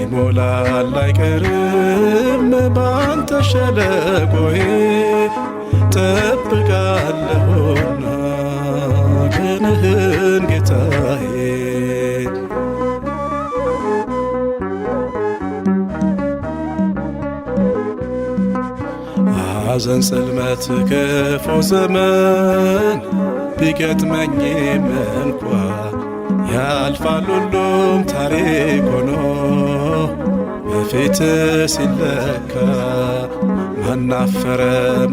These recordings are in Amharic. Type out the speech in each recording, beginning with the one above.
ይሞላል አይቀርም ባንተ ሸለቆዬ ጠብቃለሁና ቀንህን ጌታዬ። ሐዘን ጽልመት ክፉ ዘመን ቢገጥመኝም እንኳ ያልፋል ሁሉም ታሪክ ሆኖ በፊት ሲለካ ማናፈረ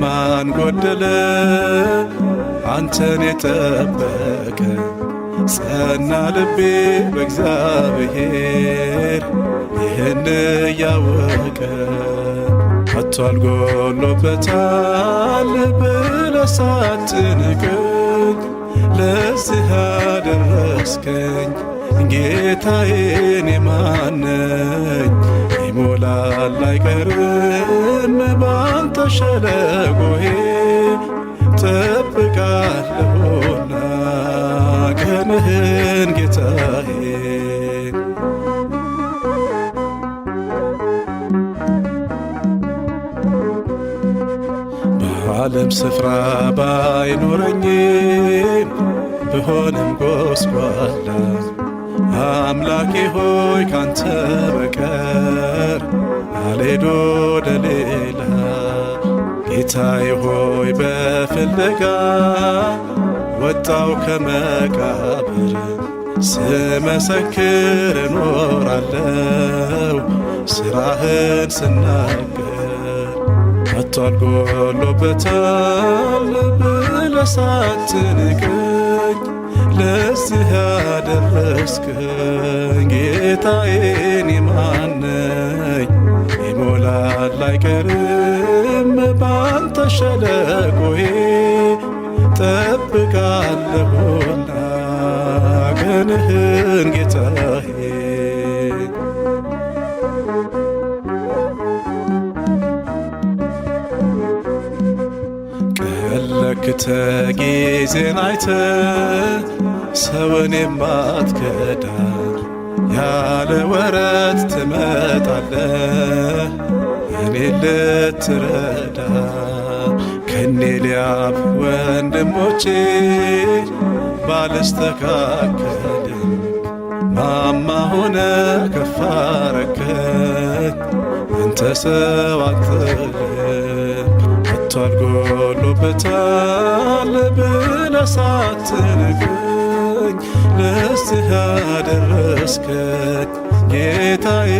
ማን ጎደለ አንተን የጠበቀ ጸና ልቤ በእግዚአብሔር ይህን እያወቀ ከቶ አልጎሎበታል ብለህ ሳትንቀኝ ለዚህ አደረስከኝ ጌታዬ እኔ ማን ነኝ? ይሞላል አይቀርም ባንተ ሸለቆዬ ጠብቃለሁና ቀንህን ጌታዬ። በዓለም ስፍራ ባይኖረኝም ብሆንም ጎስቋላ አምላኬ ሆይ ካንተ በቀር አልሄድ ወደ ሌላ። ጌታዬ ሆይ በፍለጋ ወጣው ከመቃብር ስመሰክር እኖራለው ሥራህን ስናገር። ከቶ አልጎሎበታል ብለህ ሳትንቀኝ ለዚህ ያደረስከኝ ጌታዬ እኔ ማን ነኝ? ይሞላል አይቀርም ባንተ ሸለቆዬ ጠብቃለሁና ቀንህን ጌታዬ። ቀለክተ ጊዜን አይተ ሰውን የማትከዳ ያለ ወረት ትመጣለህ እኔ ልትረዳ። ከኔ ሊያብ ወንድሞቼ ባልስተካከልም ማማ ሆነ ከፍ አረከኝ አንተ ሰው አትልም። ከቶ አልጎሎበታል ብለህ ሳትንቀኝ ለዚህ ያደረስከኝ ጌታዬ